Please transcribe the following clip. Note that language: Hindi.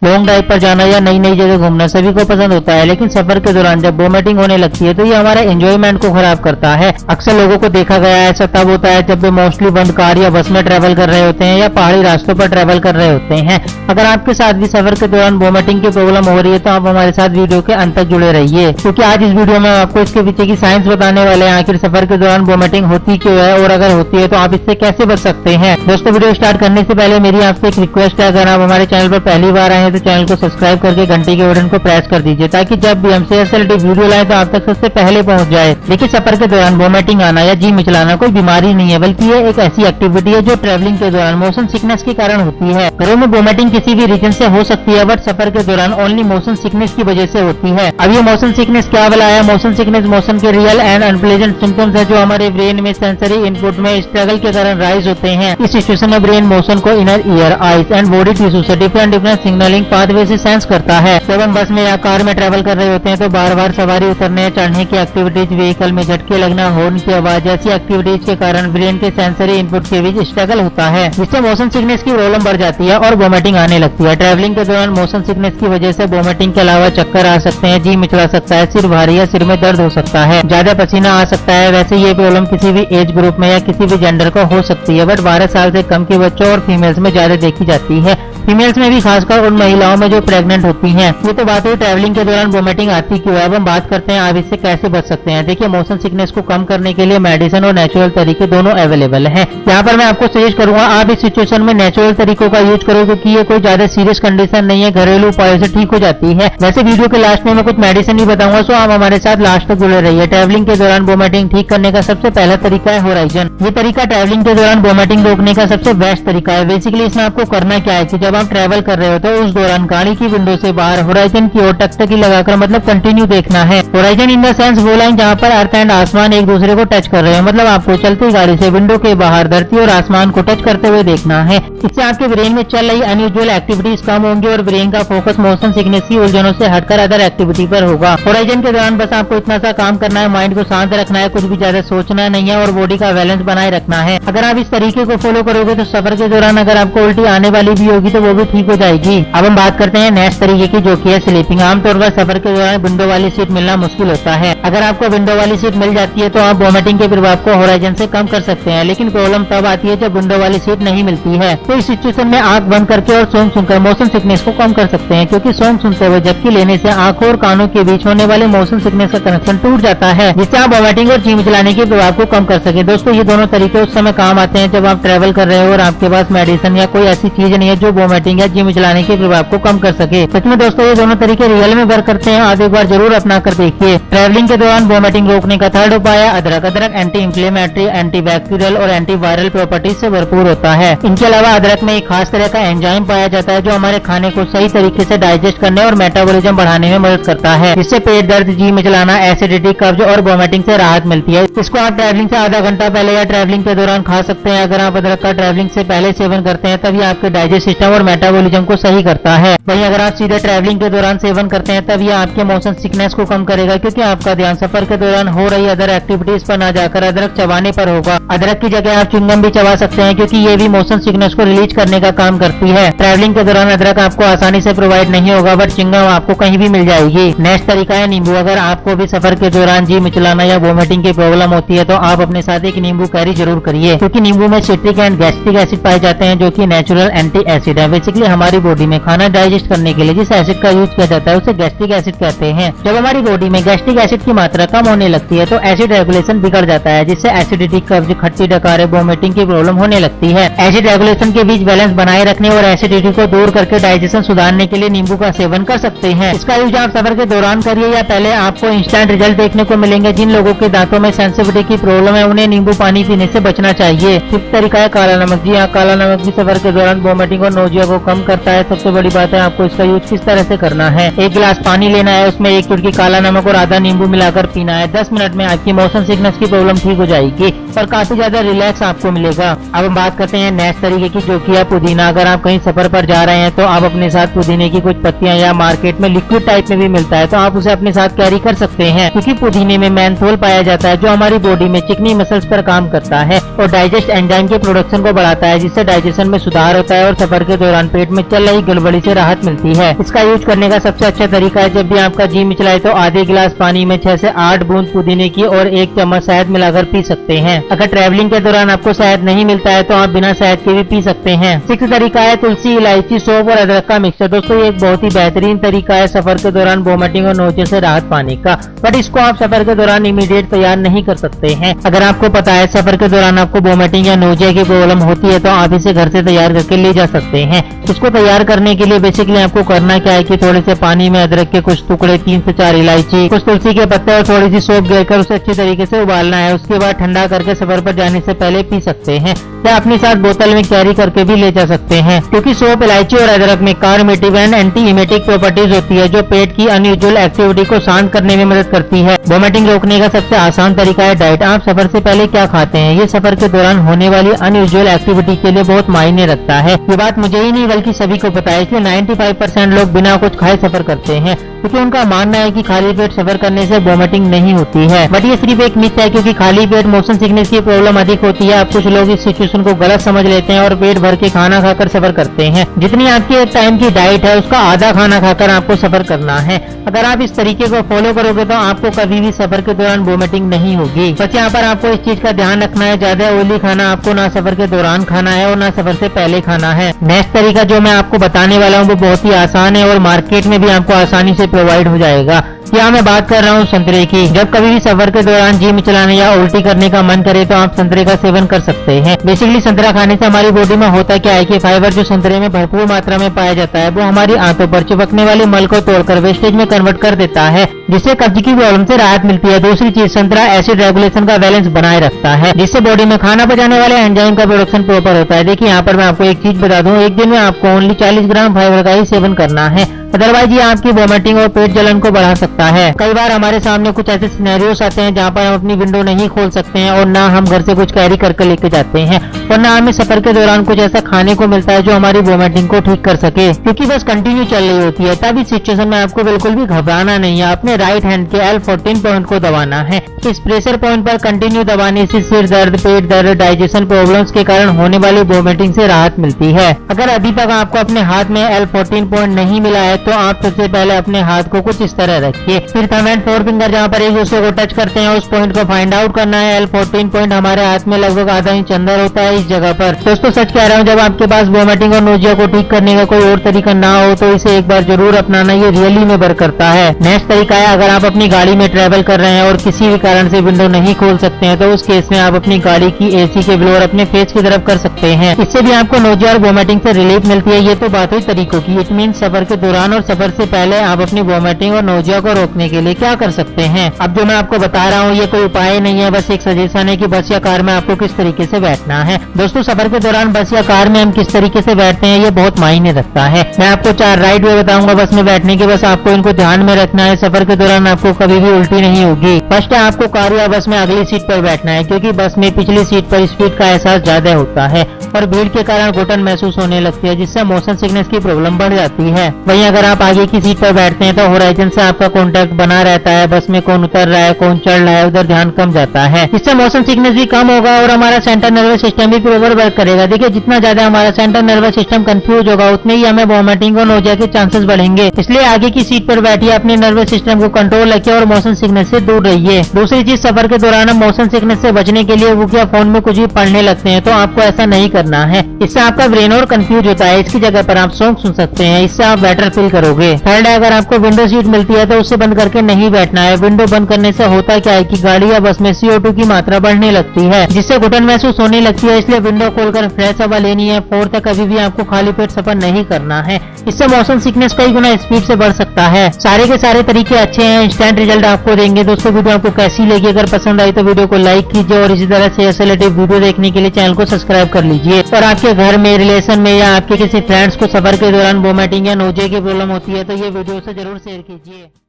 लॉन्ग ड्राइव पर जाना या नई नई जगह घूमना सभी को पसंद होता है, लेकिन सफर के दौरान जब वोमिटिंग होने लगती है तो ये हमारे एंजॉयमेंट को खराब करता है। अक्सर लोगों को देखा गया है ऐसा तब होता है जब वे मोस्टली बंद कार या बस में ट्रेवल कर रहे होते हैं या पहाड़ी रास्तों पर ट्रेवल कर रहे होते हैं। अगर आपके साथ भी सफर के दौरान वोमिटिंग की प्रॉब्लम हो रही है तो आप हमारे साथ वीडियो के अंत तक जुड़े रहिए, क्योंकि आज इस वीडियो में आपको इसके पीछे की साइंस बताने वाले हैं। आखिर सफर के दौरान वोमिटिंग होती क्यों है और अगर होती है तो आप इससे कैसे बच सकते हैं। दोस्तों, वीडियो स्टार्ट करने से पहले मेरी आपसे एक रिक्वेस्ट है, अगर आप हमारे चैनल पर पहली बार आए हैं तो चैनल को सब्सक्राइब करके घंटी के बटन को प्रेस कर दीजिए, ताकि जब भी हमसे ऐसे रिलेटेड वीडियो लाए तो आप तक सबसे पहले पहुंच जाए। देखिए, सफर के दौरान वोमिटिंग आना या जी मिचलाना कोई बीमारी नहीं है, बल्कि ये एक ऐसी एक्टिविटी है जो ट्रैवलिंग के दौरान मोशन सिकनेस के कारण होती है। घरों में वोमिटिंग किसी भी रीजन से हो सकती है, बट सफर के दौरान ओनली मोशन सिकनेस की वजह से होती है। अब ये मोशन सिकनेस क्या वाला है? मोशन सिकनेस मोशन के रियल एंड अनप्लेजेंट सिम्टम्स है जो हमारे ब्रेन में सेंसरी इनपुट में स्ट्रगल के कारण राइज होते हैं। इस सिचुएशन में ब्रेन मोशन को inner ear, eyes and body tissue से डिफरेंट सिग्नलिंग पाथवे से सेंस करता है। जब हम बस में या कार में ट्रेवल कर रहे होते हैं तो बार बार सवारी उतरने या चढ़ने की एक्टिविटीज, व्हीकल में झटके लगना, हॉर्न की आवाज जैसी एक्टिविटीज के कारण ब्रेन के सेंसरी इनपुट के बीच स्ट्रगल होता है, जिससे मोशन सिकनेस की प्रॉब्लम बढ़ जाती है और वोमिटिंग आने लगती है। ट्रैवलिंग के दौरान मोशन सिकनेस की वजह से वोमिटिंग के अलावा चक्कर आ सकते हैं, जी मिचला सकता है, सिर भारी या सिर में दर्द हो सकता है, ज्यादा पसीना आ सकता है। वैसे ये प्रॉब्लम किसी भी एज ग्रुप में या किसी भी जेंडर को हो सकती है, बट 12 साल से कम के बच्चों और फीमेल्स में ज्यादा देखी जाती है। फीमेल्स में भी, खासकर उन महिलाओं में जो प्रेग्नेंट होती हैं। ये तो बात हुई ट्रैवलिंग के दौरान वोमिटिंग आती क्यों है। अब हम बात करते हैं आप इससे कैसे बच सकते हैं। देखिए, मोशन सिकनेस को कम करने के लिए मेडिसिन और नेचुरल तरीके दोनों अवेलेबल हैं। यहाँ पर मैं आपको सजेस्ट करूंगा आप इस सिचुएशन में नेचुरल तरीकों का यूज करो, क्योंकि ये कोई ज्यादा सीरियस कंडीशन नहीं है, घरेलू उपायों से ठीक हो जाती है। वैसे वीडियो के लास्ट में मैं कुछ मेडिसिन भी बताऊंगा, सो आप हमारे साथ लास्ट तक जुड़े रहिए। ट्रैवलिंग के दौरान वोमिटिंग ठीक करने का सबसे पहला तरीका है होराइजन। ये तरीका ट्रैवलिंग के दौरान वोमिटिंग रोकने का सबसे बेस्ट तरीका है। बेसिकली इसमें आपको करना क्या है कि जब आप ट्रैवल कर रहे हो तो उस दौरान गाड़ी की विंडो से बाहर होराइजन की ओर टकटकी लगाकर, मतलब कंटिन्यू देखना है। होराइजन इन द सेंस वो लाइन जहाँ पर अर्थ एंड आसमान एक दूसरे को टच कर रहे हैं, मतलब आपको चलती गाड़ी से विंडो के बाहर धरती और आसमान को टच करते हुए देखना है। इससे आपके ब्रेन में चल रही अनयूजुअल एक्टिविटीज कम होंगी और ब्रेन का फोकस मोशन सिकनेस की उलझनों से हटकर अदर एक्टिविटी पर होगा। होराइजन के दौरान बस आपको इतना सा काम करना है, माइंड को शांत रखना है, कुछ भी ज्यादा सोचना नहीं है और बॉडी का बैलेंस बनाए रखना है। अगर आप इस तरीके को फॉलो करोगे तो सफर के दौरान अगर आपको उल्टी आने वाली भी होगी तो वो भी ठीक हो जाएगी। अब हम बात करते हैं नेक्स्ट तरीके की, जो कि है स्लीपिंग। आमतौर पर सफर के दौरान विंडो वाली सीट मिलना मुश्किल होता है। अगर आपको विंडो वाली सीट मिल जाती है तो आप वोमिटिंग के प्रभाव को होराइजन से कम कर सकते हैं, लेकिन प्रॉब्लम तब आती है जब विंडो वाली सीट नहीं मिलती है। तो इस सिचुएशन में आंख बंद करके और सॉन्ग सुनकर मोशन सिकनेस को कम कर सकते हैं, क्योंकि सॉन्ग सुनते हुए झपकी लेने से आंखों और कानों के बीच होने वाले मोशन सिकनेस का कनेक्शन टूट जाता है, जिससे आप वोमिटिंग और जी मिचलाने के प्रभाव को कम कर सके। दोस्तों, ये दोनों तरीके उस समय काम आते हैं जब आप ट्रैवल कर रहे हो और आपके पास मेडिसिन या कोई ऐसी चीज नहीं है जो वोमिटिंग या जी मिचलाने के प्रभाव को कम कर सके। सच में दोस्तों, ये दोनों तरीके रियल में वर्क करते हैं। आप एक बार जरूर अपना कर देखिए। ट्रैवलिंग के दौरान वोमिटिंग रोकने का थर्ड उपाय है अदरक। अदरक एंटी इंफ्लेमेटरी, एंटी बैक्टीरियल और एंटी वायरल प्रॉपर्टीज से भरपूर होता है। इनके अलावा अदरक में एक खास तरह का एंजाइम पाया जाता है जो हमारे खाने को सही तरीके से डाइजेस्ट करने और मेटाबॉलिज्म बढ़ाने में मदद करता है। इससे पेट दर्द, जी मिचलाना, एसिडिटी, कब्ज और वोमिटिंग से राहत मिलती है। इसको आप ट्रैवलिंग से आधा घंटा पहले या ट्रैवलिंग के दौरान खा सकते हैं। अगर आप अदरक का ट्रैवलिंग से पहले सेवन करते हैं तब ये आपके डाइजेस्ट सिस्टम और मेटाबॉलिज्म को सही करता है। वहीं अगर आप सीधे ट्रैवलिंग के दौरान सेवन करते हैं तब ये आपके मोशन सिकनेस को कम करेगा, क्योंकि आपका ध्यान सफर के दौरान हो रही अदर एक्टिविटीज पर न जाकर अदरक चबाने पर होगा। अदरक की जगह आप च्युइंगम भी चबा सकते हैं, क्योंकि ये भी मोशन सिकनेस को रिलीज करने का काम करती है। ट्रैवलिंग के दौरान अदरक आपको आसानी से प्रोवाइड नहीं होगा, बट च्युइंगम आपको कहीं भी मिल जाएगी। नेक्स्ट तरीका है नींबू। अगर आपको भी सफर के दौरान जी मिचलाना या वोमिटिंग की प्रॉब्लम होती है तो आप अपने साथ एक नींबू कैरी जरूर करिए, क्योंकि नींबू में सिट्रिक एंड गैस्ट्रिक एसिड पाए जाते हैं जो कि नेचुरल एंटी एसिड है। बेसिकली हमारी बॉडी में खाना डाइजेस्ट करने के लिए जिस एसिड का यूज किया जाता है उसे गैस्ट्रिक एसिड कहते हैं। जब हमारी बॉडी में गैस्ट्रिक एसिड की मात्रा कम होने लगती है तो एसिड रेगुलेशन बिगड़ जाता है, जिससे एसिडिटी, कब्ज, खट्टी डकारे, वोमिटिंग की प्रॉब्लम होने लगती है। एसिड रेगुलेशन के बीच बैलेंस बनाए रखने और एसिडिटी को दूर करके डाइजेशन सुधारने के लिए नींबू का सेवन कर सकते हैं। इसका यूज आप सफर के दौरान करिए या पहले, आपको इंस्टेंट रिजल्ट देखने को मिलेंगे। जिन लोगों के दांतों में सेंसिटिविटी की प्रॉब्लम है उन्हें नींबू पानी पीने से बचना चाहिए। फिफ्थ तरीका है काला नमक। जी हाँ, काला नमक भी सफर के दौरान वोमिटिंग और नोजिया को कम करता है। सबसे बड़ी बात है आपको इसका यूज किस तरह से करना है। एक गिलास पानी लेना है, उसमें 1 चुटकी काला नमक और आधा नींबू मिलाकर पीना है। 10 मिनट में आपकी मोशन सिकनेस की प्रॉब्लम ठीक हो जाएगी और काफी ज्यादा रिलैक्स आपको मिलेगा। अब हम बात करते हैं नेक्स्ट तरीके की, जो कि है पुदीना। अगर आप कहीं सफर पर जा रहे हैं तो आप अपने साथ पुदीने की कुछ पत्तियां या मार्केट में लिक्विड टाइप में भी मिलता है तो आप उसे अपने साथ कैरी कर सकते हैं, क्योंकि पुदीने में मेंथोल पाया जाता है जो हमारी बॉडी में चिकनी मसल्स पर काम करता है और डाइजेस्ट एंजाइम के प्रोडक्शन को बढ़ाता है, जिससे डाइजेशन में सुधार होता है और सफर के दौरान पेट में चल रही गड़बड़ी से राहत मिलती है। इसका यूज करने का सबसे अच्छा तरीका है, जब भी आपका जी मिचलाए तो आधे गिलास पानी में 6 से 8 बूंद पुदीने की और 1 चम्मच शहद मिलाकर पी सकते हैं। अगर ट्रैवलिंग के दौरान आपको शहद नहीं मिलता है तो आप बिना शहद के भी पी सकते हैं। 6 तरीका है तुलसी, इलायची, सौंफ और अदरक का मिक्सचर। दोस्तों ये एक बहुत ही बेहतरीन तरीका है सफर के दौरान वोमिटिंग और नोचे से राहत पाने का, बट इसको आप सफर के दौरान इमीडिएट तैयार नहीं कर सकते हैं। अगर आपको पता है सफर के दौरान आपको वोमिटिंग या नोचे की प्रॉब्लम होती है तो आप इसे घर से तैयार करके ले जा सकते हैं। इसको तैयार करने के लिए बेसिकली आपको करना क्या है कि थोड़े से पानी में अदरक के कुछ टुकड़े, 3 से 4 इलायची, कुछ तुलसी के पत्ते और थोड़ी सी सौंफ गिरकर उसे अच्छी तरीके से उबालना है। उसके बाद ठंडा करके सफर पर जाने से पहले पी सकते हैं या अपने साथ बोतल में कैरी करके भी ले जा सकते हैं, क्योंकि सौंफ, इलायची और अदरक में कार्मेटिव एंड एंटी इमेटिक प्रॉपर्टीज होती है जो पेट की अनयूजुअल एक्टिविटी को शांत करने में मदद करती है। वोमिटिंग रोकने का सबसे आसान तरीका है डाइट। आप सफर से पहले क्या खाते हैं ये सफर के दौरान होने वाली अनयूजुअल एक्टिविटी के लिए बहुत मायने रखता है। ये बात मुझे ही नहीं बल्कि सभी को पता है, इसलिए 95% लोग बिना कुछ खाए सफर करते हैं, क्योंकि उनका मानना है कि खाली पेट सफर करने से वोमिटिंग नहीं होती है। बट ये सिर्फ एक मिथ है, क्योंकि खाली पेट मोशन सिकनेस की प्रॉब्लम अधिक होती है। अब कुछ लोग इस सिचुएशन को गलत समझ लेते हैं और पेट भर के खाना खाकर सफर करते हैं। जितनी आपकी एक टाइम की डाइट है उसका आधा खाना खाकर आपको सफर करना है। अगर आप इस तरीके को फॉलो करोगे तो आपको कभी भी सफर के दौरान वोमिटिंग नहीं होगी। बस यहाँ पर आपको इस चीज का ध्यान रखना है, ज्यादा ऑयली खाना आपको ना सफर के दौरान खाना है और ना सफर से पहले खाना है। नेक्स्ट तरीका जो मैं आपको बताने वाला हूँ वो बहुत ही आसान है और मार्केट में भी आपको आसानी से प्रोवाइड हो जाएगा। यहाँ मैं बात कर रहा हूँ संतरे की। जब कभी भी सफर के दौरान जी मिचलाने या उल्टी करने का मन करे तो आप संतरे का सेवन कर सकते हैं। बेसिकली संतरा खाने से हमारी बॉडी में होता क्या है कि फाइबर जो संतरे में भरपूर मात्रा में पाया जाता है वो हमारी आंतों पर चिपकने वाले मल को तोड़कर वेस्टेज में कन्वर्ट कर देता है, जिससे कब्ज की प्रॉब्लम से राहत मिलती है। दूसरी चीज, संतरा एसिड रेगुलेशन का बैलेंस बनाए रखता है, जिससे बॉडी में खाना पचाने वाले एंजाइम का प्रोडक्शन प्रॉपर होता है। देखिए यहाँ पर मैं आपको एक चीज बता दूं, एक दिन में आपको ओनली 40 ग्राम फाइबर का ही सेवन करना है, अदरवाइज ये आपकी वोमिटिंग और पेट जलन को बढ़ा सकता है। कई बार हमारे सामने कुछ ऐसे सिनेरियोस आते हैं जहाँ पर हम अपनी विंडो नहीं खोल सकते हैं और ना हम घर से कुछ कैरी करके लेके जाते हैं और ना हमें सफर के दौरान कुछ ऐसा खाने को मिलता है जो हमारी वोमिटिंग को ठीक कर सके, क्योंकि बस कंटिन्यू चल रही होती है। तब इस सिचुएशन में आपको बिल्कुल भी घबराना नहीं है। अपने राइट हैंड के L14 पॉइंट को दबाना है। इस प्रेशर पॉइंट पर कंटिन्यू दबाने से सिर दर्द, पेट दर्द, डाइजेशन प्रॉब्लम्स के कारण होने वाली वोमिटिंग से राहत मिलती है। अगर अभी तक आपको अपने हाथ में L14 पॉइंट नहीं मिला है तो आप सबसे पहले अपने हाथ को कुछ इस तरह रखिए, फिर थंब एंड फोर फिंगर जहाँ पर एक दूसरे को टच करते हैं उस पॉइंट को फाइंड आउट करना है। L14 पॉइंट हमारे हाथ में लगभग आधा इंच अंदर होता है इस जगह पर। दोस्तों सच कह रहा हूँ, जब आपके पास वोमिटिंग और नोजिया को ठीक करने का कोई और तरीका ना हो तो इसे एक बार जरूर अपनाना, ये रियली में वर्क करता है। नेक्स्ट तरीका है, अगर आप अपनी गाड़ी में ट्रेवल कर रहे हैं और किसी भी कारण से विंडो नहीं खोल सकते हैं तो उस केस में आप अपनी गाड़ी की AC के ब्लोअर अपने फेस की तरफ कर सकते हैं। इससे भी आपको नोजिया और वोमिटिंग से रिलीफ मिलती है। ये तो बात हुई तरीकों की। इट मीन सफर के दौरान और सफर से पहले आप अपनी वोमिटिंग और नोजिया को रोकने के लिए क्या कर सकते हैं। अब जो मैं आपको बता रहा हूँ ये कोई उपाय नहीं है, बस एक सजेशन है कि बस या कार में आपको किस तरीके से बैठना है। दोस्तों सफर के दौरान बस या कार में हम किस तरीके से बैठते हैं ये बहुत मायने रखता है। मैं आपको 4 राइट वे बताऊंगा बस में बैठने के, बस आपको इनको ध्यान में रखना है। सफर के दौरान आपको कभी भी उल्टी नहीं होगी। फर्स्ट है, आपको कार या बस में अगली सीट पर बैठना है, क्योंकि बस में पिछली सीट पर स्पीड का एहसास ज्यादा होता है और भीड़ के कारण घुटन महसूस होने लगती है, जिससे मोशन सिकनेस की प्रॉब्लम बढ़ जाती है। वहीं अगर आप आगे की सीट पर बैठते हैं तो होराइजन से आपका कांटेक्ट बना रहता है। बस में कौन उतर रहा है, कौन चढ़ रहा है, उधर ध्यान कम जाता है। इससे मोशन सिकनेस भी कम होगा और हमारा सेंट्रल नर्वस सिस्टम भी प्रॉपर वर्क करेगा। देखिए जितना ज्यादा हमारा सेंट्रल नर्वस सिस्टम कंफ्यूज होगा उतने ही हमें वोमिटिंग और नोजिया के चांसेस बढ़ेंगे। इसलिए आगे की सीट पर बैठिए, अपने नर्वस सिस्टम को कंट्रोल रखिए और मोशन सिकनेस से दूर रहिए। दूसरी चीज, सफर के दौरान हम मोशन सिकनेस से बचने के लिए बुक या फोन में कुछ भी पढ़ने लगते हैं, तो आपको ऐसा नहीं करना है। इससे आपका ब्रेन और कंफ्यूज होता है। इसकी जगह पर आप सॉन्ग सुन सकते हैं, इससे आप बेटर फील करोगे। थर्ड है, अगर आपको विंडो सीट मिलती है तो उसे बंद करके नहीं बैठना है। विंडो बंद करने से होता क्या है कि गाड़ी या बस में CO2 की मात्रा बढ़ने लगती है, जिससे घुटन महसूस होने लगती है। इसलिए विंडो खोलकर फ्रेश हवा लेनी है। फोर्थ है, कभी भी आपको खाली पेट सफर नहीं करना है। इससे मोशन सिकनेस कई गुना स्पीड से बढ़ सकता है। सारे के सारे तरीके अच्छे हैं, इंस्टेंट रिजल्ट आपको देंगे। दोस्तों वीडियो आपको कैसी लगी? अगर पसंद आई तो वीडियो को लाइक कीजिए और इसी तरह से ऐसे रिलेटेड वीडियो देखने के लिए चैनल को सब्सक्राइब कर लीजिए। और आपके घर में, रिलेशन में या आपके किसी फ्रेंड्स को सफर के दौरान वोमिटिंग या नोजिया की प्रॉब्लम होती है तो ये वीडियो से जरूर शेयर कीजिए।